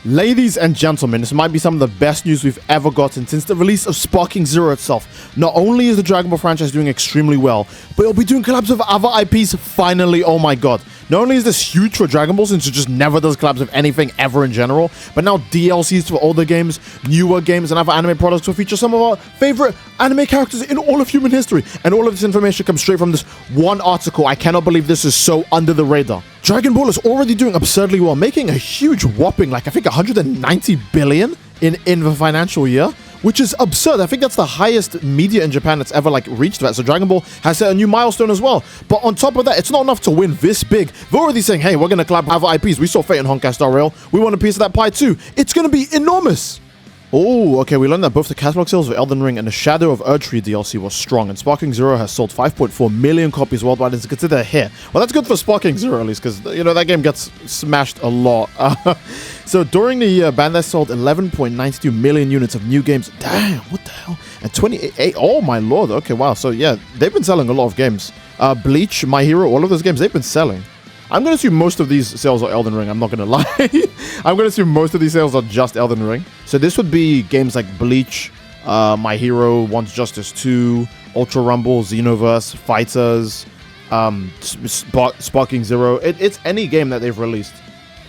Ladies and gentlemen, this might be some of the best news we've ever gotten since the release of Sparking Zero itself. Not only is the Dragon Ball franchise doing extremely well, but it'll be doing collabs with other IPs finally. Oh my god. Not only is this huge for Dragon Ball since it just never does collabs with anything ever in general, but now DLCs for older games, newer games, and other anime products will feature some of our favorite anime characters in all of human history. And all of this information comes straight from this one article. I cannot believe this is so under the radar. Dragon Ball is already doing absurdly well, making a huge whopping, like I think 190 billion in the financial year, which is absurd. I think that's the highest media in Japan that's ever reached that. So Dragon Ball has set a new milestone as well. But on top of that, it's not enough to win this big. They're already saying, hey, we're going to collab with other IPs. We saw Fate and Honkai Star Rail. We want a piece of that pie too. It's going to be enormous. Oh, okay, we learned that both the catalog sales of Elden Ring and the Shadow of Erdtree DLC was strong, and Sparking Zero has sold 5.4 million copies worldwide. It's considered a hit. Well, that's good for Sparking Zero, at least, because, you know, that game gets smashed a lot. So during the year, Bandai sold 11.92 million units of new games. Damn, what the hell? And 28, oh my lord, okay, wow. So yeah, they've been selling a lot of games. Bleach, My Hero, all of those games, they've been selling. I'm going to assume most of these sales are Elden Ring. I'm not going to lie. I'm going to assume most of these sales are just Elden Ring. So this would be games like Bleach, My Hero, Once Justice 2, Ultra Rumble, Xenoverse, Fighters, Sparking Zero. It's any game that they've released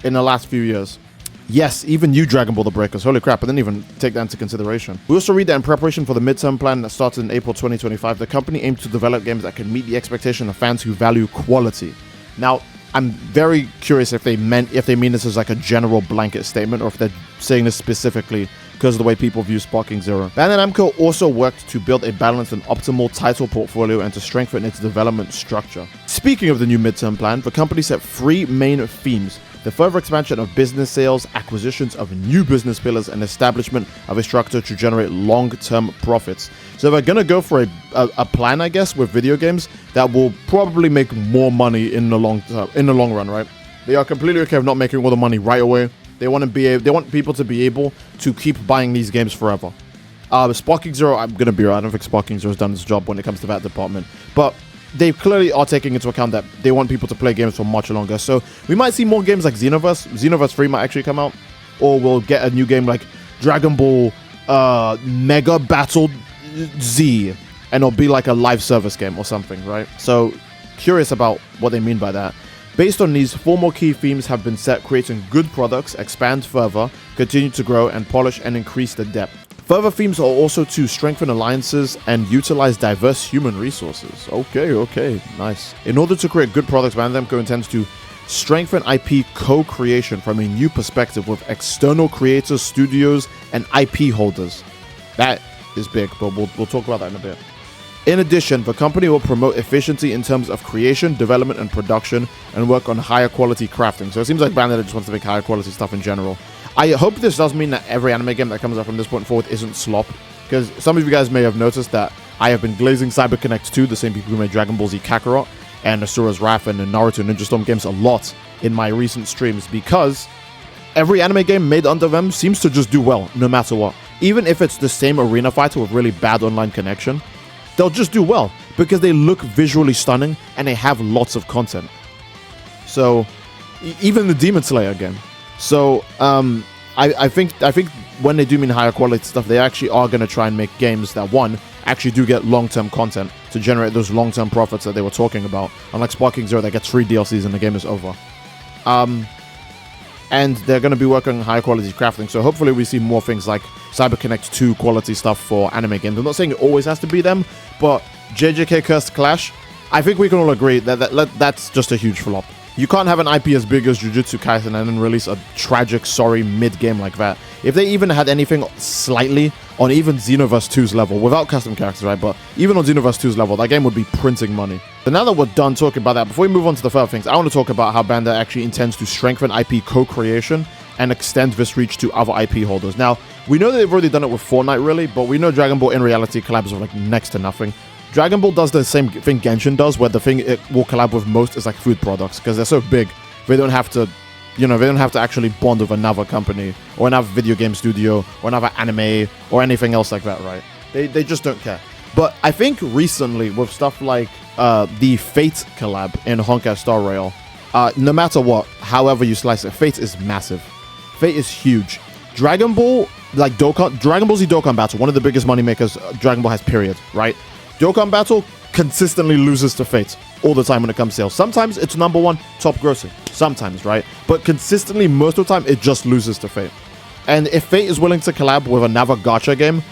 in the last few years. Yes, even you, Dragon Ball The Breakers. Holy crap, I didn't even take that into consideration. We also read that in preparation for the midterm plan that started in April 2025, the company aims to develop games that can meet the expectation of fans who value quality. Now, I'm very curious if they mean this as like a general blanket statement or if they're saying this specifically because of the way people view Sparking Zero. Bandai Namco also worked to build a balanced and optimal title portfolio and to strengthen its development structure. Speaking of the new midterm plan, the company set 3 main themes: the further expansion of business sales, acquisitions of new business pillars, and establishment of a structure to generate long-term profits. So they're gonna go for a plan, I guess, with video games that will probably make more money in the long run, right? They are completely okay with not making all the money right away. They want people to be able to keep buying these games forever. Sparking Zero, I'm gonna be right. I don't think Sparking Zero's done its job when it comes to that department, but they clearly are taking into account that they want people to play games for much longer. So we might see more games like Xenoverse. Xenoverse 3 might actually come out, or we'll get a new game like Dragon Ball Mega Battle Z, and it'll be like a live service game or something, right? So curious about what they mean by that. Based on these, 4 more key themes have been set, creating good products, expand further, continue to grow, and polish and increase the depth. Further themes are also to strengthen alliances and utilize diverse human resources. Okay, nice. In order to create good products, Bandai Namco intends to strengthen IP co-creation from a new perspective with external creators, studios, and IP holders. That is big, but we'll talk about that in a bit. In addition, the company will promote efficiency in terms of creation, development, and production, and work on higher quality crafting. So it seems like Bandai just wants to make higher quality stuff in general. I hope this does mean that every anime game that comes out from this point forward isn't slop, because some of you guys may have noticed that I have been glazing CyberConnect 2, the same people who made Dragon Ball Z Kakarot, and Asura's Wrath, and the Naruto Ninja Storm games a lot in my recent streams, because every anime game made under them seems to just do well, no matter what. Even if it's the same arena fighter with really bad online connection, they'll just do well, because they look visually stunning, and they have lots of content. So, even the Demon Slayer game. So, I think when they do mean higher quality stuff, they actually are going to try and make games that, one, actually do get long-term content to generate those long-term profits that they were talking about. Unlike Sparking Zero that gets 3 DLCs and the game is over. And they're going to be working on higher quality crafting, so hopefully we see more things like CyberConnect 2 quality stuff for anime games. I'm not saying it always has to be them, but JJK Cursed Clash, I think we can all agree that that's just a huge flop. You can't have an IP as big as Jujutsu Kaisen and then release a tragic, sorry mid-game like that. If they even had anything slightly on even Xenoverse 2's level, without custom characters, right, but even on Xenoverse 2's level, that game would be printing money. So now that we're done talking about that, before we move on to the further things, I want to talk about how Bandai actually intends to strengthen IP co-creation and extend this reach to other IP holders. Now, we know that they've already done it with Fortnite, really, but we know Dragon Ball in reality collabs with next to nothing. Dragon Ball does the same thing Genshin does, where the thing it will collab with most is food products, because they're so big, they don't have to, they don't have to actually bond with another company, or another video game studio, or another anime, or anything else like that, right? They just don't care. But I think recently, with stuff like the Fate collab in Honkai Star Rail, no matter what, however you slice it, Fate is massive. Fate is huge. Dragon Ball, like Dragon Ball Z Dokkan Battle, one of the biggest money makers Dragon Ball has, period, right? Dokkan Battle consistently loses to Fate all the time when it comes to sales. Sometimes it's #1 top grossing, sometimes, right? But consistently, most of the time, it just loses to Fate. And if Fate is willing to collab with another gacha game,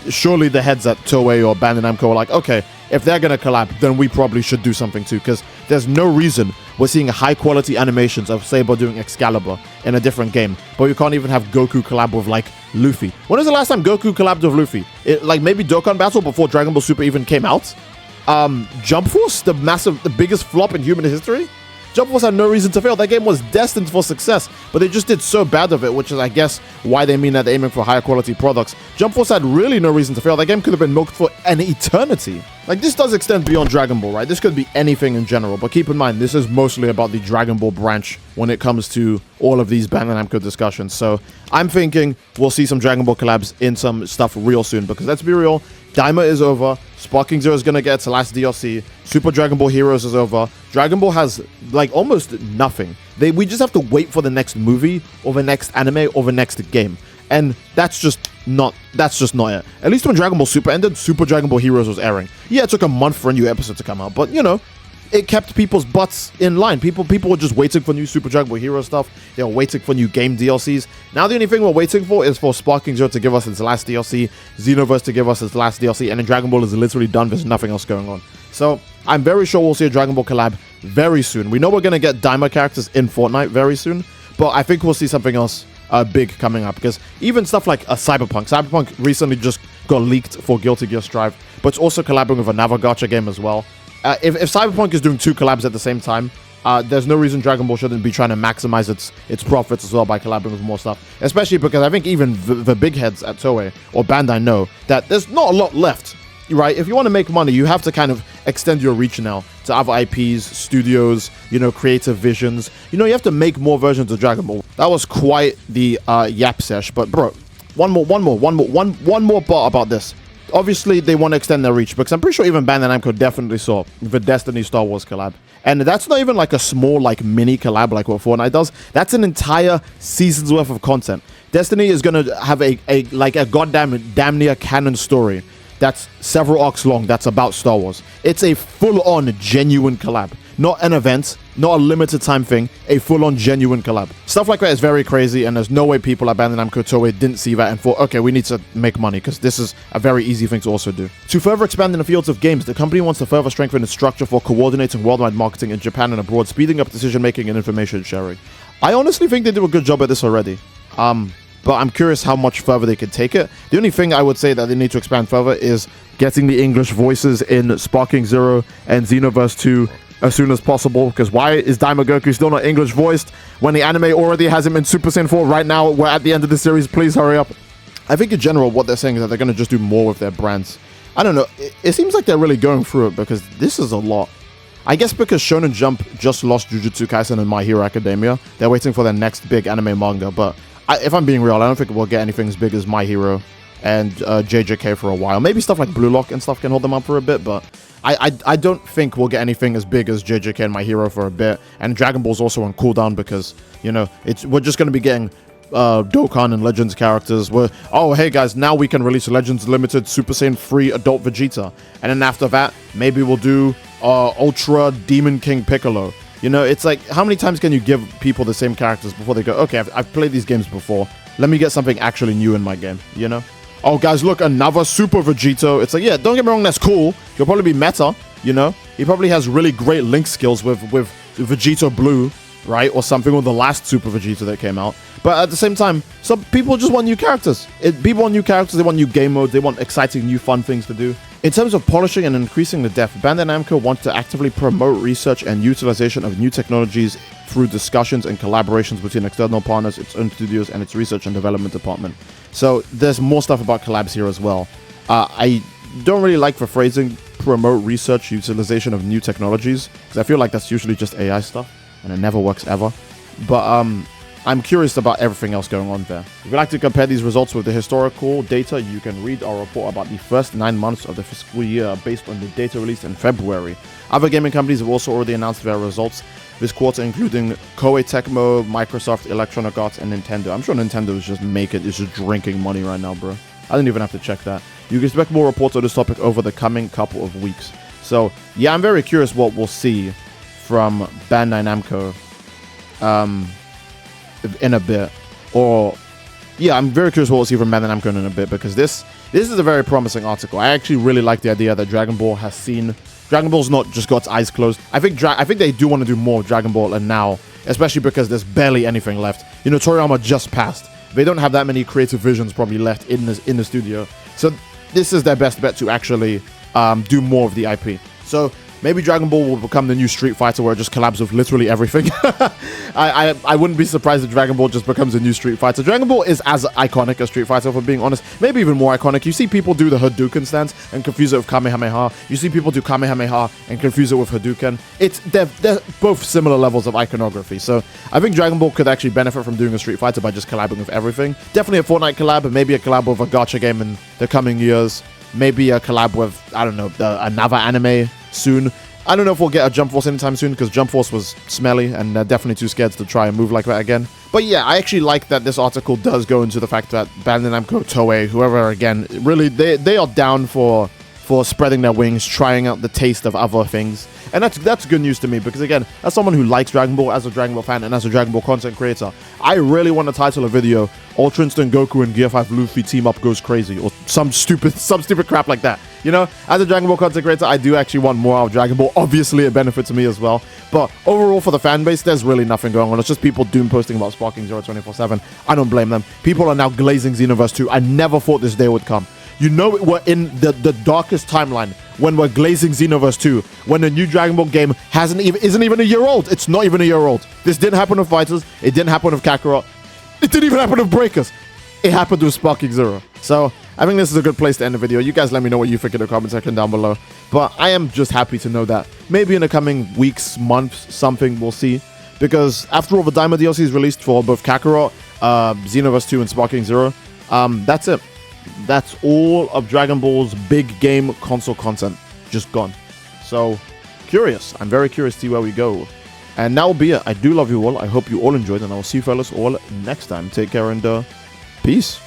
surely the heads at Toei or Bandai Namco are like, okay, if they're going to collab, then we probably should do something too, because there's no reason we're seeing high quality animations of Saber doing Excalibur in a different game, but we can't even have Goku collab with like Luffy. When was the last time Goku collabed with Luffy? Like maybe Dokkan Battle before Dragon Ball Super even came out? Jump Force, the biggest flop in human history? Jump Force had no reason to fail. That game was destined for success, but they just did so bad of it, which is, I guess, why they mean that they're aiming for higher quality products. Jump Force had really no reason to fail. That game could have been milked for an eternity. Like, this does extend beyond Dragon Ball, right? This could be anything in general, but keep in mind, this is mostly about the Dragon Ball branch when it comes to all of these Bandai Namco discussions. So I'm thinking we'll see some Dragon Ball collabs in some stuff real soon, because let's be real, Daima is over, Sparking Zero is going to get its last DLC, Super Dragon Ball Heroes is over, Dragon Ball has, like, almost nothing. We just have to wait for the next movie, or the next anime, or the next game. And that's just not it. At least when Dragon Ball Super ended, Super Dragon Ball Heroes was airing. Yeah, it took a month for a new episode to come out, but, you know, it kept people's butts in line. People were just waiting for new Super Dragon Ball Hero stuff. They were waiting for new game DLCs. Now the only thing we're waiting for is for Sparking Zero to give us its last DLC, Xenoverse to give us its last DLC, and then Dragon Ball is literally done. There's nothing else going on. So I'm very sure we'll see a Dragon Ball collab very soon. We know we're going to get Daima characters in Fortnite very soon, but I think we'll see something else big coming up, because even stuff like Cyberpunk recently just got leaked for Guilty Gear Strive, but it's also collabing with another gacha game as well. If Cyberpunk is doing 2 collabs at the same time, there's no reason Dragon Ball shouldn't be trying to maximize its profits as well by collabing with more stuff. Especially because I think even the big heads at Toei or Bandai know that there's not a lot left, right? If you want to make money, you have to kind of extend your reach now to other IPs, studios, you know, creative visions. You know, you have to make more versions of Dragon Ball. That was quite the yap sesh, but bro, one more part about this. Obviously, they want to extend their reach, because I'm pretty sure even Bandai Namco definitely saw the Destiny Star Wars collab. And that's not even like a small, like, mini collab like what Fortnite does. That's an entire season's worth of content. Destiny is going to have a damn near canon story that's several arcs long that's about Star Wars. It's a full-on genuine collab. Not an event, not a limited time thing, a full-on genuine collab. Stuff like that is very crazy, and there's no way people at Bandai Namco Toei didn't see that and thought, okay, we need to make money, because this is a very easy thing to also do. To further expand in the fields of games, the company wants to further strengthen its structure for coordinating worldwide marketing in Japan and abroad, speeding up decision-making and information sharing. I honestly think they do a good job at this already. But I'm curious how much further they can take it. The only thing I would say that they need to expand further is getting the English voices in Sparking Zero and Xenoverse 2 as soon as possible, because why is Daima Goku still not English voiced when the anime already has him in Super Saiyan 4 right now? We're at the end of the series. Please hurry up. I think in general what they're saying is that they're going to just do more with their brands. I don't know. It seems like they're really going through it, because this is a lot. I guess because Shonen Jump just lost Jujutsu Kaisen and My Hero Academia, they're waiting for their next big anime manga. But if I'm being real, I don't think we'll get anything as big as My Hero and JJK for a while. Maybe stuff like Blue Lock and stuff can hold them up for a bit, but I don't think we'll get anything as big as JJK and My Hero for a bit. And Dragon Ball's also on cooldown, because, you know, we're just going to be getting Dokkan and Legends characters. Oh, hey guys, now we can release Legends Limited Super Saiyan 3 Adult Vegeta. And then after that, maybe we'll do Ultra Demon King Piccolo. You know, it's like, how many times can you give people the same characters before they go, okay, I've played these games before. Let me get something actually new in my game, you know? Oh, guys, look, another Super Vegito. It's like, yeah, don't get me wrong, that's cool. He'll probably be meta, you know? He probably has really great link skills with Vegito Blue, right? Or something, or the last Super Vegeta that came out. But at the same time, some people just want new characters. People want new characters, they want new game modes, they want exciting, new, fun things to do. In terms of polishing and increasing the depth, Bandai Namco wants to actively promote research and utilization of new technologies through discussions and collaborations between external partners, its own studios, and its research and development department. So there's more stuff about collabs here as well. I don't really like the phrasing, promote research, utilization of new technologies, because I feel like that's usually just AI stuff, and it never works ever. But I'm curious about everything else going on there. If you'd like to compare these results with the historical data, you can read our report about the first 9 months of the fiscal year based on the data released in February. Other gaming companies have also already announced their results. this quarter, including Koei Tecmo, Microsoft, Electronic Arts, and Nintendo. I'm sure Nintendo is just drinking money right now, bro. I didn't even have to check that. You can expect more reports on this topic over the coming couple of weeks. So, yeah, I'm very curious what we'll see from Bandai Namco in a bit. Or, yeah, I'm very curious what we'll see from Bandai Namco in a bit, because this is a very promising article. I actually really like the idea that Dragon Ball has seen... Dragon Ball's not just got its eyes closed. I think they do want to do more of Dragon Ball, and now, especially because there's barely anything left. You know, Toriyama just passed. They don't have that many creative visions probably left in the studio. So this is their best bet to actually do more of the IP. So maybe Dragon Ball will become the new Street Fighter, where it just collabs with literally everything. I wouldn't be surprised if Dragon Ball just becomes a new Street Fighter. Dragon Ball is as iconic as Street Fighter, if I'm being honest. Maybe even more iconic. You see people do the Hadouken stance and confuse it with Kamehameha. You see people do Kamehameha and confuse it with Hadouken. They're both similar levels of iconography. So I think Dragon Ball could actually benefit from doing a Street Fighter by just collabing with everything. Definitely a Fortnite collab, and maybe a collab with a gacha game in the coming years. Maybe a collab with, I don't know, another anime soon. I don't know if we'll get a Jump Force anytime soon, because Jump Force was smelly and definitely too scared to try and move like that again. But yeah, I actually like that this article does go into the fact that Bandai Namco, Toei, whoever again, really, they are down for spreading their wings, trying out the taste of other things. And that's good news to me, because again, as someone who likes Dragon Ball, as a Dragon Ball fan, and as a Dragon Ball content creator, I really want to title a video, Ultra Instinct Goku and Gear 5 Luffy team up goes crazy, or some stupid crap like that. You know, as a Dragon Ball content creator, I do actually want more out of Dragon Ball. Obviously, it benefits me as well. But overall, for the fan base, there's really nothing going on. It's just people doom posting about Sparking Zero 24/7. I don't blame them. People are now glazing Xenoverse 2. I never thought this day would come. You know, we're in the darkest timeline when we're glazing Xenoverse 2, when the new Dragon Ball game isn't even a year old. It's not even a year old. This didn't happen with Fighters. It didn't happen with Kakarot. It didn't even happen with Breakers. It happened with Sparking Zero. So I think this is a good place to end the video. You guys let me know what you think in the comment section down below. But I am just happy to know that maybe in the coming weeks, months, something we'll see. Because after all, the Daima DLC is released for both Kakarot, Xenoverse 2, and Sparking Zero. That's it. That's all of Dragon Ball's big game console content just gone. So, curious. I'm very curious to see where we go. And that will be it. I do love you all. I hope you all enjoyed, and I will see you fellas all next time. Take care and peace.